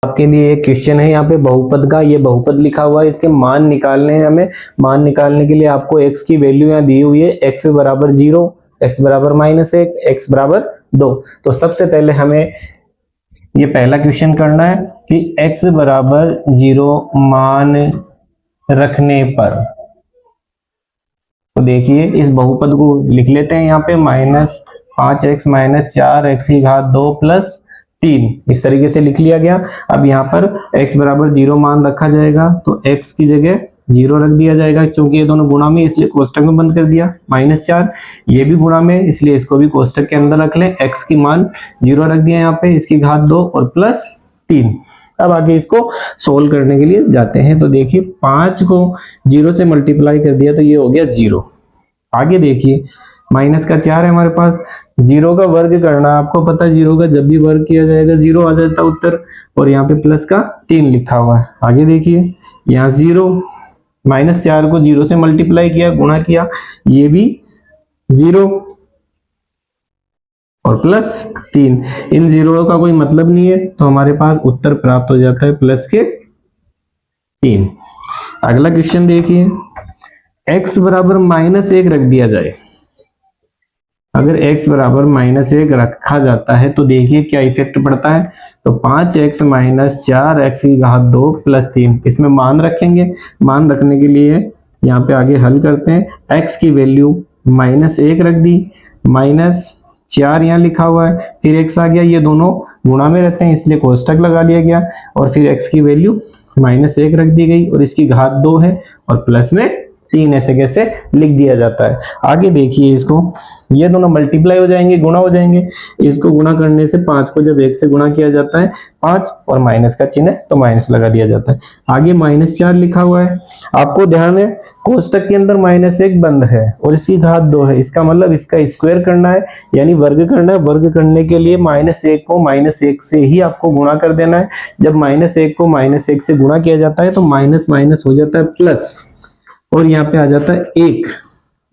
आपके लिए एक क्वेश्चन है यहाँ पे बहुपद का, ये बहुपद लिखा हुआ है, इसके मान निकालने हैं हमें। मान निकालने के लिए आपको x की वैल्यू यहाँ दी हुई है, x बराबर 0, x बराबर -1, x बराबर 2। तो सबसे पहले हमें ये पहला क्वेश्चन करना है कि x बराबर 0 मान रखने पर, तो देखिए इस बहुपद को लिख लेते हैं यहाँ पे -5x - 4x की घात 2 + 3, इस तरीके से लिख लिया गया। अब यहाँ पर x बराबर 0 मान रखा जाएगा, तो x की जगह 0 रख दिया जाएगा, क्योंकि ये दोनों गुणा में इसलिए कोष्टक में बंद कर दिया। -4 ये भी गुणा में, इसलिए इसको भी कोष्टक के अंदर रख लें। x की मान 0 रख दिया यहाँ पे, इसकी घात 2 और +3। अब आगे इसको सोल्व करने के लिए जाते हैं। तो देखिए 5 को 0 से मल्टीप्लाई कर दिया तो ये हो गया 0। आगे देखिए -4 है हमारे पास, 0 का वर्ग करना, आपको पता है 0 का जब भी वर्ग किया जाएगा 0 आ जाता है उत्तर, और यहाँ पे +3 लिखा हुआ है। आगे देखिए यहाँ 0, -4 को 0 से मल्टीप्लाई किया, गुणा किया, ये भी 0 और +3, इन 0 का कोई मतलब नहीं है, तो हमारे पास उत्तर प्राप्त हो जाता है +3। अगला क्वेश्चन देखिए, x बराबर -1 रख दिया जाए। अगर x बराबर -1 रखा जाता है तो देखिए क्या इफेक्ट पड़ता है। तो 5x - 4x की घात 2 + 3, इसमें मान रखेंगे। मान रखने के लिए यहाँ पे आगे हल करते हैं। x की वैल्यू -1 रख दी, -4 यहाँ लिखा हुआ है, फिर x आ गया, ये दोनों गुणा में रहते हैं इसलिए कोष्टक लगा लिया गया, और फिर x की वैल्यू -1 रख दी गई, और इसकी घात 2 है, और प्लस में 3 ऐसे कैसे लिख दिया जाता है। आगे देखिए इसको, ये दोनों मल्टीप्लाई हो जाएंगे, गुणा हो जाएंगे। इसको गुणा करने से 5 को जब 1 से गुणा किया जाता है, 5 और माइनस का चिन्ह है तो माइनस लगा दिया जाता है। आगे -4 लिखा हुआ है, आपको ध्यान है कोष्टक के अंदर -1 बंद है और इसकी घात 2 है, इसका मतलब इसका स्क्वायर करना है, यानी वर्ग करना है। वर्ग करने के लिए -1 को -1 से ही आपको गुणा कर देना है। जब -1 को -1 से गुणा किया जाता है तो माइनस माइनस हो जाता है प्लस, और यहाँ पे आ जाता है 1,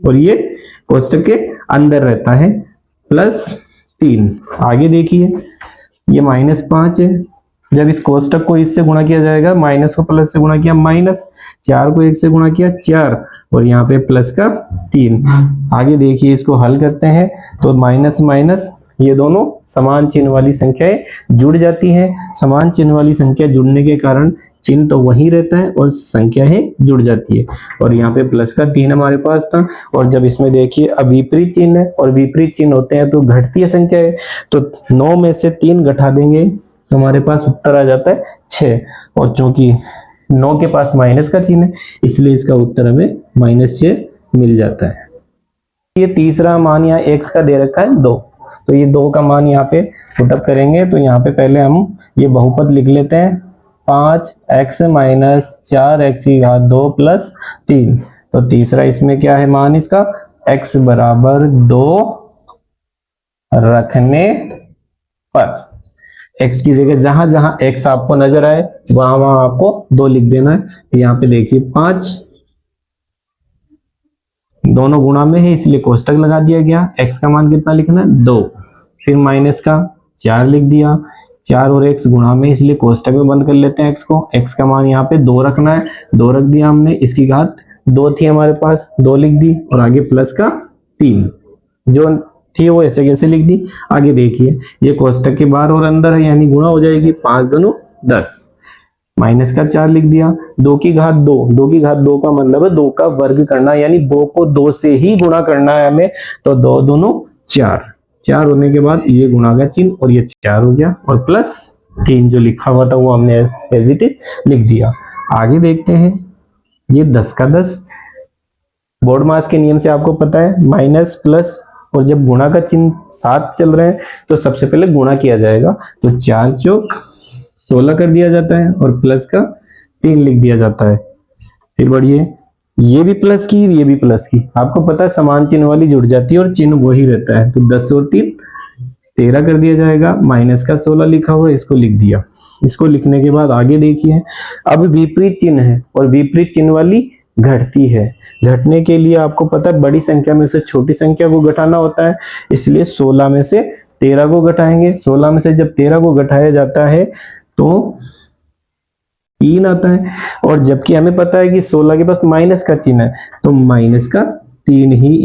और ये कोष्टक के अंदर रहता है +3। आगे देखिए ये -5 है, जब इस कोष्टक को इससे गुणा किया जाएगा, माइनस को प्लस से गुणा किया -4 को 1 से गुणा किया 4, और यहाँ पे +3। आगे देखिए इसको हल करते हैं तो माइनस माइनस ये दोनों समान चिन्ह वाली संख्याएं जुड़ जाती हैं। समान चिन्ह वाली संख्या जुड़ने के कारण चिन्ह तो वही रहता है और संख्याएं जुड़ जाती है, और यहाँ पे +3 हमारे पास था। और जब इसमें देखिए अब विपरीत चिन्ह है, और विपरीत चिन्ह होते हैं तो घटती है संख्या है, तो 9 में से 3 घटा देंगे तो हमारे पास उत्तर आ जाता है 6, और चूंकि 9 के पास माइनस का चिन्ह है इसलिए इसका उत्तर हमें -6 मिल जाता है। ये तीसरा मान यहाँ x का दे रखा है 2, तो ये 2 का मान यहाँ पे पुटअप करेंगे। तो यहाँ पे पहले हम ये बहुपद लिख लेते हैं, 5x - 4x की घात 2 + 3। तो तीसरा इसमें क्या है मान इसका, x बराबर 2 रखने पर, x की जगह जहां जहां x आपको नजर आए वहां वहां आपको 2 लिख देना है। यहाँ पे देखिए 5 दोनों गुणा में है इसलिए कोष्टक लगा दिया गया। x का मान कितना लिखना है 2, फिर माइनस का 4 लिख दिया, 4 और x गुणा में इसलिए कोष्टक में बंद कर लेते हैं x को। x का मान यहाँ पे 2 रखना है, 2 रख दिया हमने, इसकी घात 2 थी हमारे पास, 2 लिख दी, और आगे +3 जो थी वो ऐसे कैसे लिख दी। आगे देखिए ये कोष्टक के बाहर और अंदर है यानी गुणा हो जाएगी, 5 दूनी 10, माइनस का 4 लिख दिया, 2 की घात 2, 2 की घात 2 का मतलब है 2 का वर्ग करना, यानी 2 को 2 से ही गुणा करना है हमें। तो 2 दूनी 4, 4 होने के बाद ये गुणा का चिन्ह और ये 4 हो गया, और +3 जो लिखा हुआ था वो हमने एज इट इज लिख दिया। आगे देखते हैं ये 10 का 10, बोर्ड मास के नियम से आपको पता है माइनस प्लस, और जब गुणा का चिन्ह साथ चल रहे हैं तो सबसे पहले गुणा किया जाएगा, तो 4 चौक 16 कर दिया जाता है, और प्लस का 3 लिख दिया जाता है। फिर बढ़िए ये भी प्लस की, ये भी प्लस की, आपको पता है समान चिन्ह वाली जुड़ जाती है और चिन्ह वही रहता है, तो 10 और 3 13 कर दिया जाएगा। माइनस का 16 लिखा हुआ है, इसको लिख दिया। इसको लिखने के बाद आगे देखिए अब विपरीत चिन्ह है, और विपरीत चिन्ह वाली घटती है। घटने के लिए आपको पता है बड़ी संख्या में से छोटी संख्या को घटाना होता है, इसलिए 16 में से 13 को घटाएंगे। 16 में से जब 13 को घटाया जाता है तो 3 आता है, और जबकि हमें पता है कि 16 के पास माइनस का चिन्ह है, तो माइनस का 3 ही